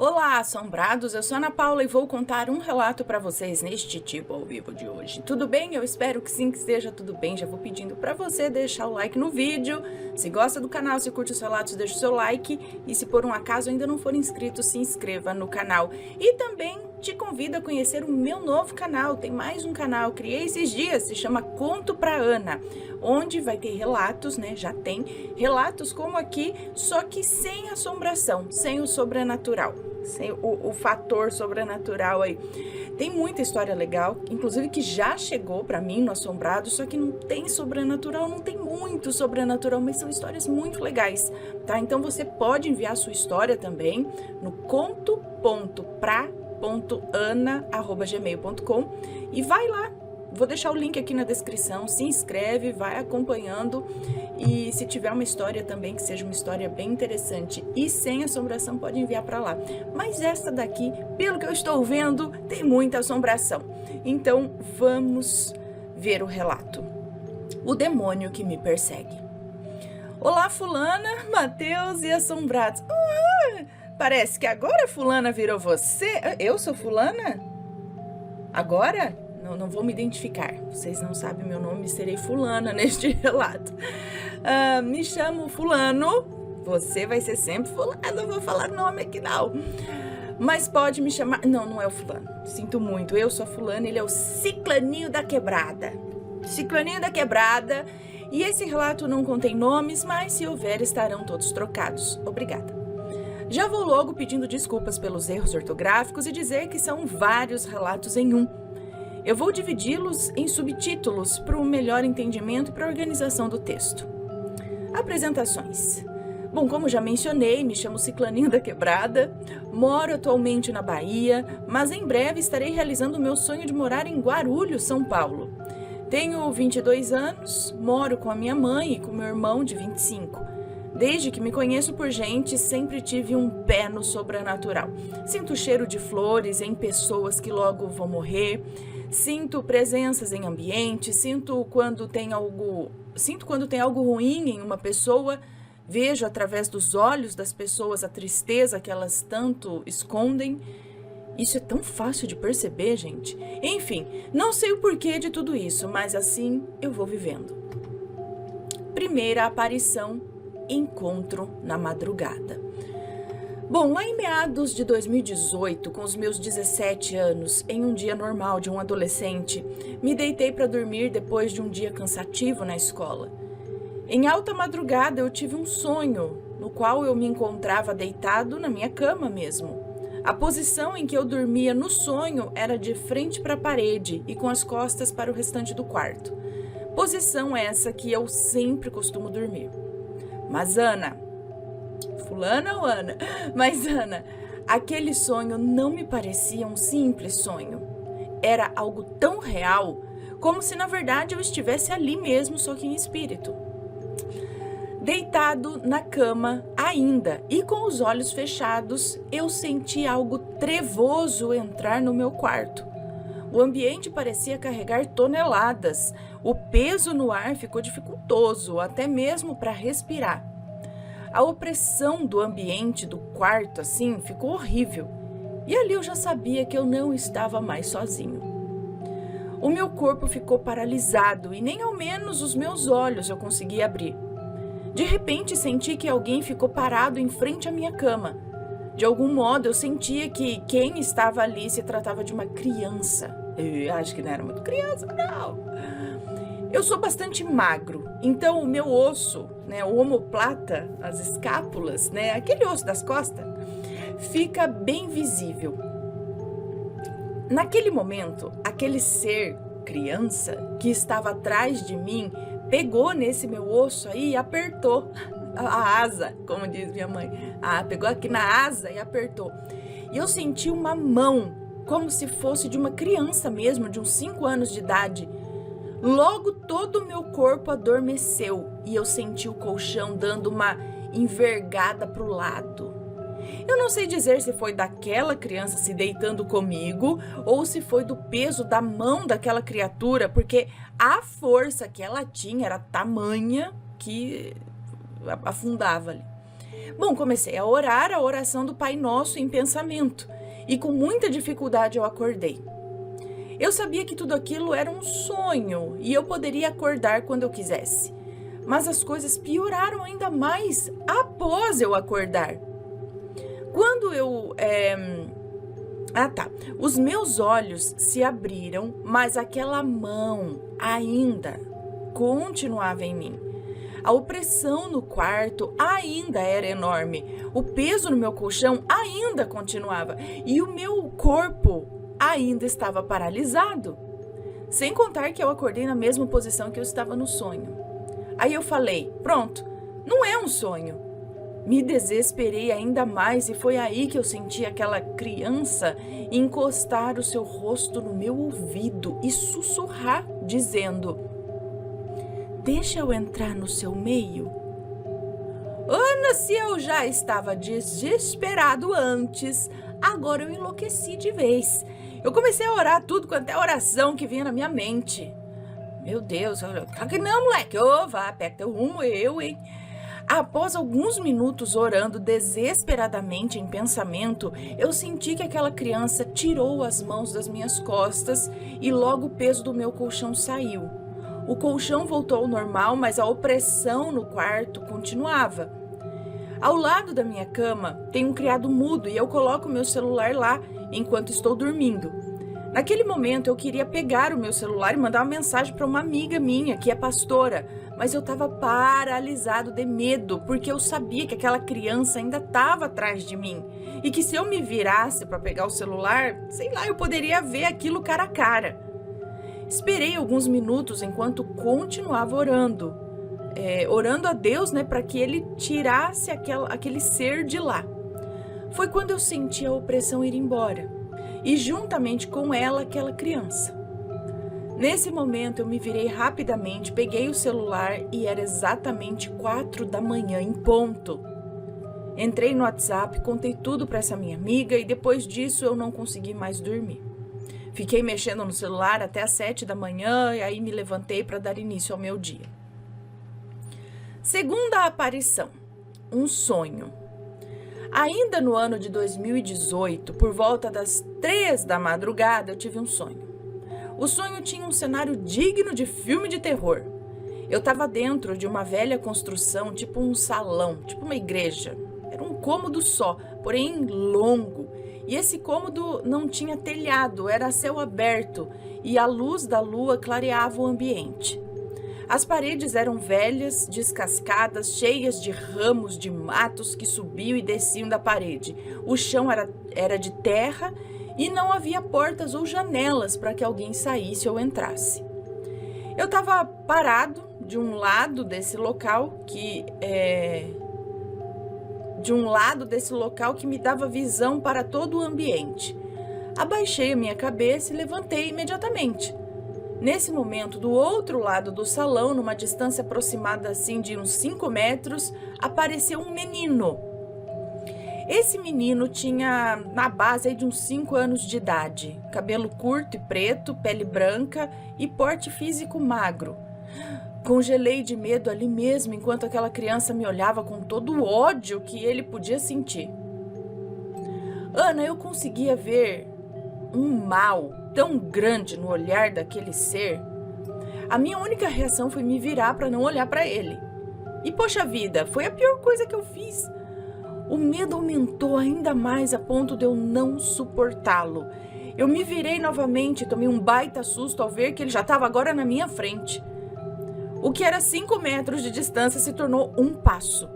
Olá, assombrados! Eu sou a Ana Paula e vou contar um relato para vocês neste tipo ao vivo de hoje. Tudo bem? Eu espero que sim, que esteja tudo bem. Já vou pedindo para você deixar o like no vídeo. Se gosta do canal, se curte os relatos, deixa o seu like. E se por um acaso ainda não for inscrito, se inscreva no canal. E também te convido a conhecer o meu novo canal. Tem mais um canal, criei esses dias, se chama Conto pra Ana, onde vai ter relatos, né? Já tem relatos como aqui, só que sem assombração, sem o sobrenatural. Sem o fator sobrenatural aí. Tem muita história legal, inclusive que já chegou pra mim no Assombrado, só que não tem sobrenatural, não tem muito sobrenatural, mas são histórias muito legais, tá? Então você pode enviar sua história também no conto.pra.ana@gmail.com e vai lá. Vou deixar o link aqui na descrição, se inscreve, vai acompanhando e se tiver uma história também que seja uma história bem interessante e sem assombração, pode enviar para lá. Mas essa daqui, pelo que eu estou vendo, tem muita assombração. Então vamos ver o relato. O demônio que me persegue. Olá, fulana, Matheus e assombrados. Parece que agora fulana virou você. Eu sou fulana? Agora? Não vou me identificar, vocês não sabem meu nome, serei fulana neste relato. Me chamo fulano, você vai ser sempre fulano, não vou falar nome aqui não. Mas pode me chamar, não é o fulano, sinto muito, eu sou fulano, ele é o Ciclaninho da Quebrada. Ciclaninho da Quebrada, e esse relato não contém nomes, mas se houver estarão todos trocados. Obrigada. Já vou logo pedindo desculpas pelos erros ortográficos e dizer que são vários relatos em um. Eu vou dividi-los em subtítulos para um melhor entendimento e para a organização do texto. Apresentações. Bom, como já mencionei, me chamo Ciclaninho da Quebrada, moro atualmente na Bahia, mas em breve estarei realizando o meu sonho de morar em Guarulhos, São Paulo. Tenho 22 anos, moro com a minha mãe e com meu irmão de 25. Desde que me conheço por gente, sempre tive um pé no sobrenatural. Sinto o cheiro de flores em pessoas que logo vão morrer. Sinto presenças em ambientes, sinto quando tem algo ruim em uma pessoa, vejo através dos olhos das pessoas a tristeza que elas tanto escondem. Isso é tão fácil de perceber, gente. Enfim, não sei o porquê de tudo isso, mas assim eu vou vivendo. Primeira aparição, encontro na madrugada. Bom, lá em meados de 2018, com os meus 17 anos, em um dia normal de um adolescente, me deitei para dormir depois de um dia cansativo na escola. Em alta madrugada eu tive um sonho, no qual eu me encontrava deitado na minha cama mesmo. A posição em que eu dormia no sonho era de frente para a parede e com as costas para o restante do quarto. Posição essa que eu sempre costumo dormir. Mas fulana ou Ana? Mas Ana, aquele sonho não me parecia um simples sonho. Era algo tão real, como se na verdade eu estivesse ali mesmo, só que em espírito. Deitado na cama ainda e com os olhos fechados, eu senti algo trevoso entrar no meu quarto. O ambiente parecia carregar toneladas. O peso no ar ficou dificultoso, até mesmo para respirar. A opressão do ambiente do quarto, assim, ficou horrível. E ali eu já sabia que eu não estava mais sozinho. O meu corpo ficou paralisado e nem ao menos os meus olhos eu consegui abrir. De repente senti que alguém ficou parado em frente à minha cama. De algum modo eu sentia que quem estava ali se tratava de uma criança. Eu acho que não era muito criança, não. Eu sou bastante magro, então o meu osso, né, o omoplata, as escápulas, né, aquele osso das costas, fica bem visível. Naquele momento, aquele ser criança que estava atrás de mim pegou nesse meu osso aí e apertou a asa, como diz minha mãe. Pegou aqui na asa e apertou. E eu senti uma mão, como se fosse de uma criança mesmo, de uns 5 anos de idade. Logo todo o meu corpo adormeceu e eu senti o colchão dando uma envergada para o lado. Eu não sei dizer se foi daquela criança se deitando comigo ou se foi do peso da mão daquela criatura, porque a força que ela tinha era tamanha que afundava ali. Bom, comecei a orar a oração do Pai Nosso em pensamento e com muita dificuldade eu acordei. Eu sabia que tudo aquilo era um sonho e eu poderia acordar quando eu quisesse. Mas as coisas pioraram ainda mais após eu acordar. Quando eu... Os meus olhos se abriram, mas aquela mão ainda continuava em mim. A opressão no quarto ainda era enorme. O peso no meu colchão ainda continuava. E o meu corpo ainda estava paralisado. Sem contar que eu acordei na mesma posição que eu estava no sonho. Aí eu falei, pronto, não é um sonho. Me desesperei ainda mais e foi aí que eu senti aquela criança encostar o seu rosto no meu ouvido e sussurrar, dizendo: deixa eu entrar no seu meio. Ana, se eu já estava desesperado antes, agora eu enlouqueci de vez. Eu comecei a orar tudo quanto é oração que vinha na minha mente. Meu Deus, claro que não, moleque. Vá, pega teu rumo, hein? Após alguns minutos orando desesperadamente em pensamento, eu senti que aquela criança tirou as mãos das minhas costas e logo o peso do meu colchão saiu. O colchão voltou ao normal, mas a opressão no quarto continuava. Ao lado da minha cama tem um criado mudo e eu coloco meu celular lá enquanto estou dormindo. Naquele momento eu queria pegar o meu celular e mandar uma mensagem para uma amiga minha que é pastora, mas eu estava paralisado de medo porque eu sabia que aquela criança ainda estava atrás de mim e que se eu me virasse para pegar o celular, sei lá, eu poderia ver aquilo cara a cara. Esperei alguns minutos enquanto continuava orando, orando a Deus, para que Ele tirasse aquele ser de lá. Foi quando eu senti a opressão ir embora. E juntamente com ela, aquela criança. Nesse momento, eu me virei rapidamente, peguei o celular e era exatamente 4 da manhã em ponto. Entrei no WhatsApp, contei tudo para essa minha amiga e depois disso eu não consegui mais dormir. Fiquei mexendo no celular até às 7 da manhã e aí me levantei para dar início ao meu dia. Segunda aparição, um sonho. Ainda no ano de 2018, por volta das 3 da madrugada, eu tive um sonho. O sonho tinha um cenário digno de filme de terror. Eu estava dentro de uma velha construção, tipo um salão, tipo uma igreja. Era um cômodo só, porém longo. E esse cômodo não tinha telhado, era a céu aberto e a luz da lua clareava o ambiente. As paredes eram velhas, descascadas, cheias de ramos de matos que subiam e desciam da parede. O chão era de terra e não havia portas ou janelas para que alguém saísse ou entrasse. Eu estava parado de um lado desse local que me dava visão para todo o ambiente. Abaixei a minha cabeça e levantei imediatamente. Nesse momento, do outro lado do salão, numa distância aproximada assim de uns 5 metros, apareceu um menino. Esse menino tinha na base aí de uns 5 anos de idade, cabelo curto e preto, pele branca e porte físico magro. Congelei de medo ali mesmo, enquanto aquela criança me olhava com todo o ódio que ele podia sentir. Ana, eu conseguia ver um mal tão grande no olhar daquele ser. A minha única reação foi me virar para não olhar para ele. E poxa vida, foi a pior coisa que eu fiz. O medo aumentou ainda mais a ponto de eu não suportá-lo. Eu me virei novamente e tomei um baita susto ao ver que ele já estava agora na minha frente. O que era 5 metros de distância se tornou um passo.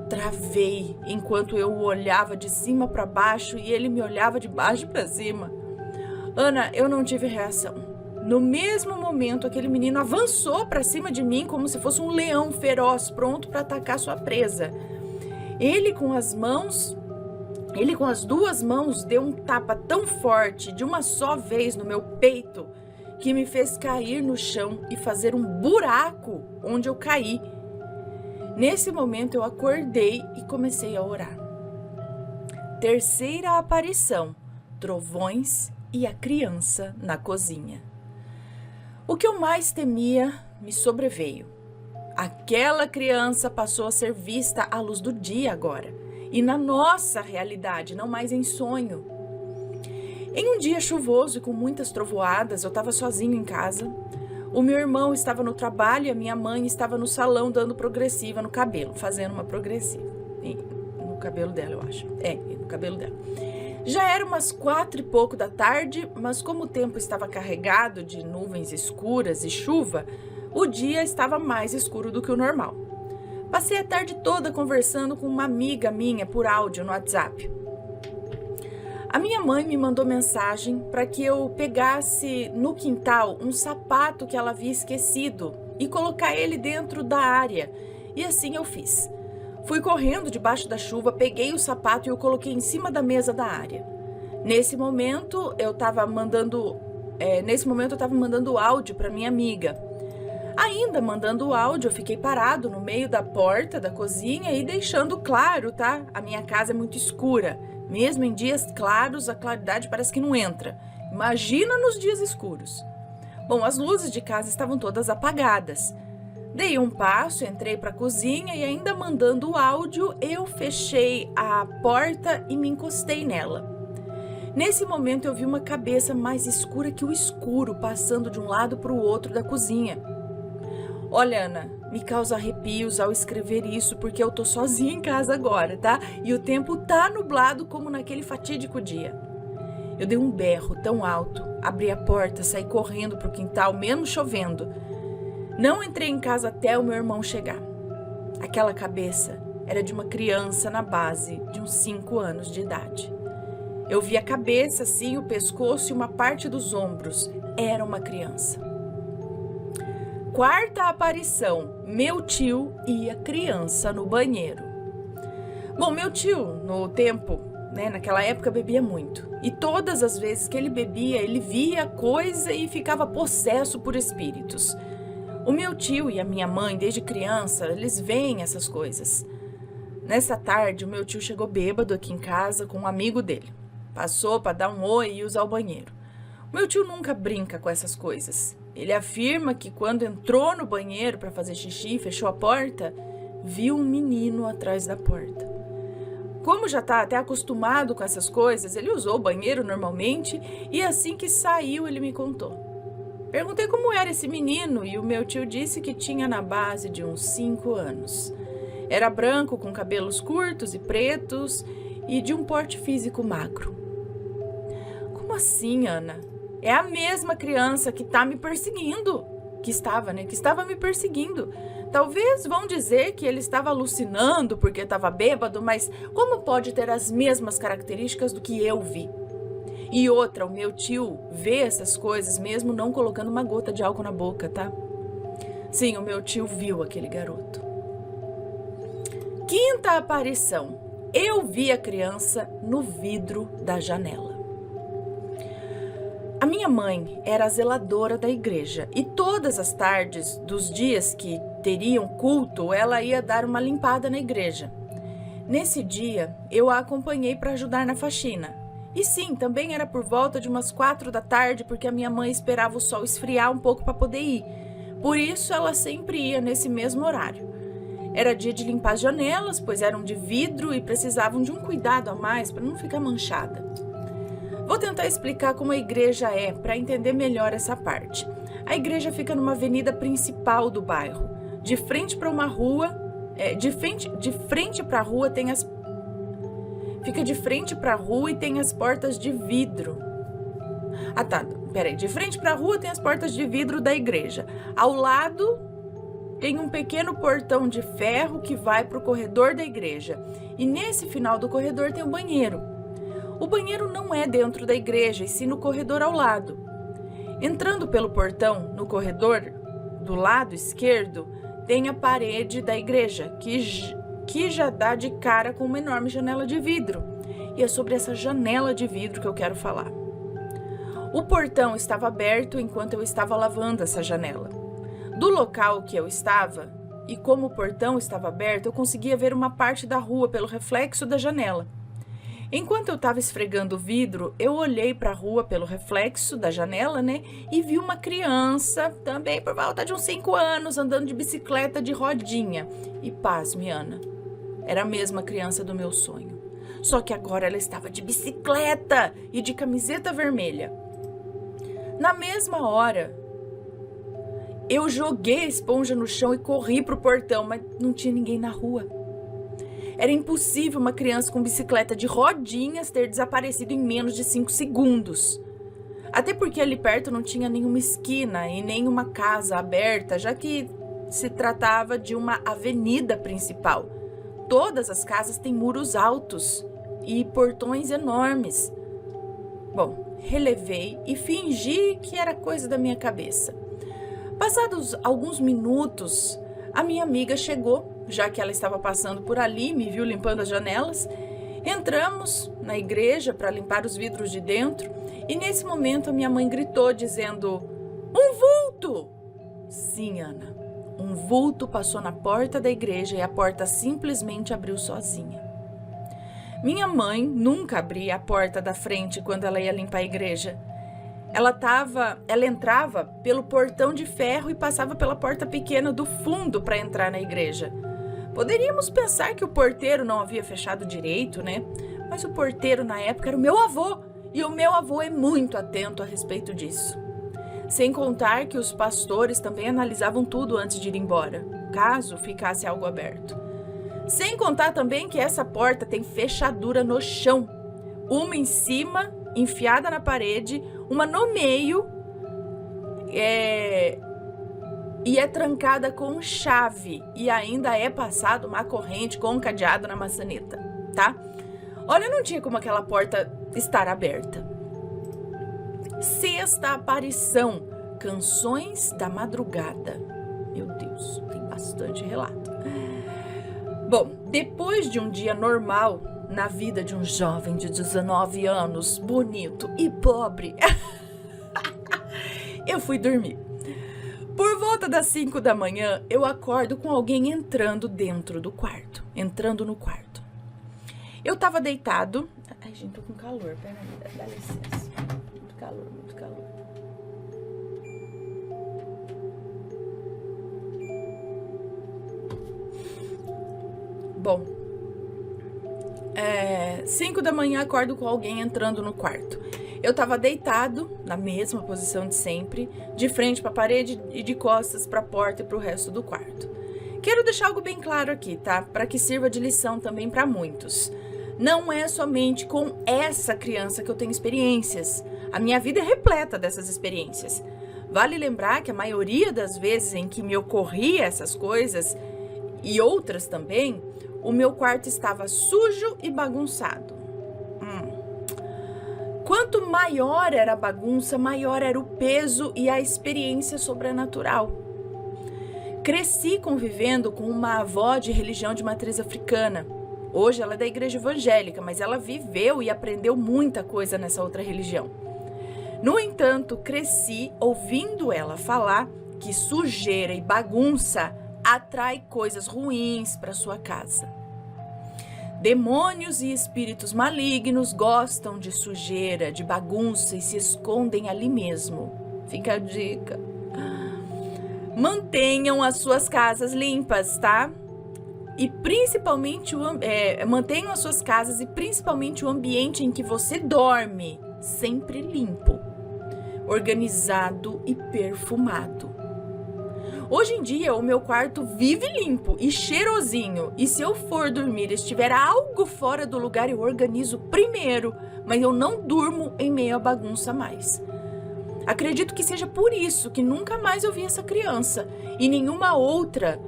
Travei enquanto eu o olhava de cima para baixo e ele me olhava de baixo para cima. Ana, eu não tive reação. No mesmo momento, aquele menino avançou para cima de mim como se fosse um leão feroz, pronto para atacar sua presa. Ele com as 2 mãos, deu um tapa tão forte de uma só vez no meu peito que me fez cair no chão e fazer um buraco onde eu caí. Nesse momento eu acordei e comecei a orar. Terceira aparição, trovões e a criança na cozinha. O que eu mais temia me sobreveio. Aquela criança passou a ser vista à luz do dia agora, e na nossa realidade, não mais em sonho. Em um dia chuvoso e com muitas trovoadas, eu estava sozinho em casa. O meu irmão estava no trabalho e a minha mãe estava no salão dando progressiva no cabelo, fazendo uma progressiva. No cabelo dela, eu acho. No cabelo dela. Já era umas 4 e pouco da tarde, mas como o tempo estava carregado de nuvens escuras e chuva, o dia estava mais escuro do que o normal. Passei a tarde toda conversando com uma amiga minha por áudio no WhatsApp. A minha mãe me mandou mensagem para que eu pegasse no quintal um sapato que ela havia esquecido e colocar ele dentro da área. E assim eu fiz. Fui correndo debaixo da chuva, peguei o sapato e o coloquei em cima da mesa da área. Nesse momento eu estava mandando áudio para minha amiga. Ainda mandando o áudio, eu fiquei parado no meio da porta da cozinha e deixando claro, tá? A minha casa é muito escura. Mesmo em dias claros, a claridade parece que não entra. Imagina nos dias escuros. Bom, as luzes de casa estavam todas apagadas. Dei um passo, entrei para a cozinha e ainda mandando o áudio, eu fechei a porta e me encostei nela. Nesse momento eu vi uma cabeça mais escura que o escuro passando de um lado para o outro da cozinha. Olha, Ana, me causa arrepios ao escrever isso porque eu tô sozinha em casa agora, tá? E o tempo tá nublado como naquele fatídico dia. Eu dei um berro tão alto, abri a porta, saí correndo pro quintal, mesmo chovendo. Não entrei em casa até o meu irmão chegar. Aquela cabeça era de uma criança na base de uns 5 anos de idade. Eu vi a cabeça, assim, o pescoço e uma parte dos ombros. Era uma criança. Quarta aparição, meu tio e a criança no banheiro. Bom, meu tio, no tempo, naquela época bebia muito. E todas as vezes que ele bebia, ele via coisa e ficava possesso por espíritos. O meu tio e a minha mãe, desde criança, eles veem essas coisas. Nessa tarde, o meu tio chegou bêbado aqui em casa com um amigo dele. Passou para dar um oi e usar o banheiro. O meu tio nunca brinca com essas coisas. Ele afirma que quando entrou no banheiro para fazer xixi e fechou a porta, viu um menino atrás da porta. Como já está até acostumado com essas coisas, ele usou o banheiro normalmente e assim que saiu ele me contou. Perguntei como era esse menino e o meu tio disse que tinha na base de uns 5 anos. Era branco, com cabelos curtos e pretos e de um porte físico magro. Como assim, Ana? É a mesma criança que está me perseguindo, que estava me perseguindo. Talvez vão dizer que ele estava alucinando porque estava bêbado, mas como pode ter as mesmas características do que eu vi? E outra, o meu tio vê essas coisas mesmo não colocando uma gota de álcool na boca, tá? Sim, o meu tio viu aquele garoto. Quinta aparição, eu vi a criança no vidro da janela. A minha mãe era a zeladora da igreja e todas as tardes dos dias que teriam culto, ela ia dar uma limpada na igreja. Nesse dia, eu a acompanhei para ajudar na faxina. E sim, também era por volta de umas 4 da tarde, porque a minha mãe esperava o sol esfriar um pouco para poder ir. Por isso, ela sempre ia nesse mesmo horário. Era dia de limpar as janelas, pois eram de vidro e precisavam de um cuidado a mais para não ficar manchada. Vou tentar explicar como a igreja é, para entender melhor essa parte. A igreja fica numa avenida principal do bairro. De frente para uma rua, de frente para a rua tem as... Fica de frente para a rua e tem as portas de vidro. De frente para a rua tem as portas de vidro da igreja. Ao lado tem um pequeno portão de ferro que vai para o corredor da igreja. E nesse final do corredor tem um banheiro. O banheiro não é dentro da igreja, e sim no corredor ao lado. Entrando pelo portão, no corredor, do lado esquerdo, tem a parede da igreja, que já dá de cara com uma enorme janela de vidro. E é sobre essa janela de vidro que eu quero falar. O portão estava aberto enquanto eu estava lavando essa janela. Do local que eu estava, e como o portão estava aberto, eu conseguia ver uma parte da rua pelo reflexo da janela. Enquanto eu estava esfregando o vidro, eu olhei para a rua pelo reflexo da janela, né? E vi uma criança, também por volta de uns 5 anos, andando de bicicleta de rodinha. E pasme, Ana, era a mesma criança do meu sonho. Só que agora ela estava de bicicleta e de camiseta vermelha. Na mesma hora, eu joguei a esponja no chão e corri pro portão, mas não tinha ninguém na rua. Era impossível uma criança com bicicleta de rodinhas ter desaparecido em menos de 5 segundos. Até porque ali perto não tinha nenhuma esquina e nenhuma casa aberta, já que se tratava de uma avenida principal. Todas as casas têm muros altos e portões enormes. Bom, relevei e fingi que era coisa da minha cabeça. Passados alguns minutos, a minha amiga chegou, já que ela estava passando por ali, me viu limpando as janelas. Entramos na igreja para limpar os vidros de dentro e nesse momento a minha mãe gritou dizendo: "Um vulto!" Sim, Ana, um vulto passou na porta da igreja e a porta simplesmente abriu sozinha. Minha mãe nunca abria a porta da frente quando ela ia limpar a igreja. Ela entrava pelo portão de ferro e passava pela porta pequena do fundo para entrar na igreja. Poderíamos pensar que o porteiro não havia fechado direito, né? Mas o porteiro na época era o meu avô, e o meu avô é muito atento a respeito disso. Sem contar que os pastores também analisavam tudo antes de ir embora, caso ficasse algo aberto. Sem contar também que essa porta tem fechadura no chão, uma em cima, enfiada na parede, uma no meio, e é trancada com chave e ainda é passado uma corrente com um cadeado na maçaneta, tá? Olha, não tinha como aquela porta estar aberta. Sexta aparição, Canções da Madrugada. Meu Deus, tem bastante relato. Bom, depois de um dia normal na vida de um jovem de 19 anos, bonito e pobre, eu fui dormir. Por volta das 5 da manhã, eu acordo com alguém entrando no quarto. Eu tava deitado. Ai, gente, tô com calor. Pera aí, dá licença. Muito calor, muito calor. Bom, 5 da manhã, acordo com alguém entrando no quarto. Eu tava deitado, na mesma posição de sempre, de frente para a parede e de costas para a porta e para o resto do quarto. Quero deixar algo bem claro aqui, tá? Para que sirva de lição também para muitos. Não é somente com essa criança que eu tenho experiências. A minha vida é repleta dessas experiências. Vale lembrar que a maioria das vezes em que me ocorria essas coisas, e outras também, o meu quarto estava sujo e bagunçado. Quanto maior era a bagunça, maior era o peso e a experiência sobrenatural. Cresci convivendo com uma avó de religião de matriz africana. Hoje ela é da igreja evangélica, mas ela viveu e aprendeu muita coisa nessa outra religião. No entanto, cresci ouvindo ela falar que sujeira e bagunça atrai coisas ruins para sua casa. Demônios e espíritos malignos gostam de sujeira, de bagunça e se escondem ali mesmo. Fica a dica. Mantenham as suas casas limpas, tá? E principalmente mantenham as suas casas e principalmente o ambiente em que você dorme sempre limpo, organizado e perfumado. Hoje em dia, o meu quarto vive limpo e cheirosinho. E se eu for dormir e estiver algo fora do lugar, eu organizo primeiro. Mas eu não durmo em meio à bagunça mais. Acredito que seja por isso que nunca mais eu vi essa criança. E nenhuma outra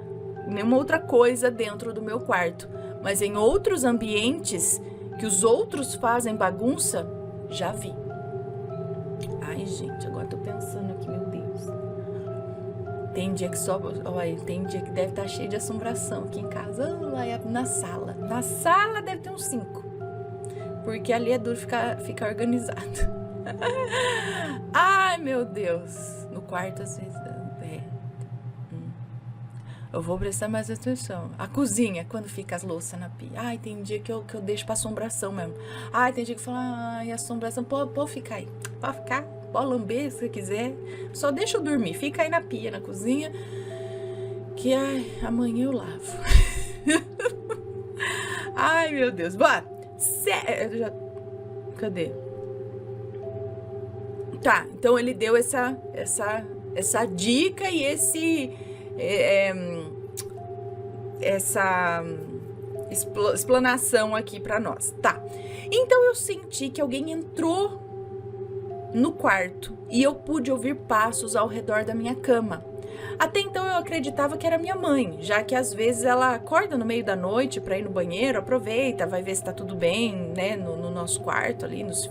coisa dentro do meu quarto. Mas em outros ambientes que os outros fazem bagunça, já vi. Ai, gente, agora tô pensando aqui, meu Deus. Tem dia que tem dia que deve estar cheio de assombração aqui em casa. Lá na sala. Na sala deve ter uns 5. Porque ali é duro ficar organizado. Ai, meu Deus. No quarto, às vezes. Eu vou prestar mais atenção. A cozinha, quando fica as louças na pia. Ai, tem dia que eu deixo pra assombração mesmo. Ai, tem dia que eu falo, ai, assombração, pode ficar aí. Pode ficar, pode lamber se você quiser. Só deixa eu dormir, fica aí na pia, na cozinha. Que, ai, amanhã eu lavo. Ai, meu Deus. Bora. Cadê? Tá, então ele deu essa dica e essa explanação aqui pra nós. Tá, então eu senti que alguém entrou no quarto e eu pude ouvir passos ao redor da minha cama. Até então eu acreditava que era minha mãe, já que às vezes ela acorda no meio da noite pra ir no banheiro, aproveita, vai ver se tá tudo bem, né, no nosso quarto ali, nos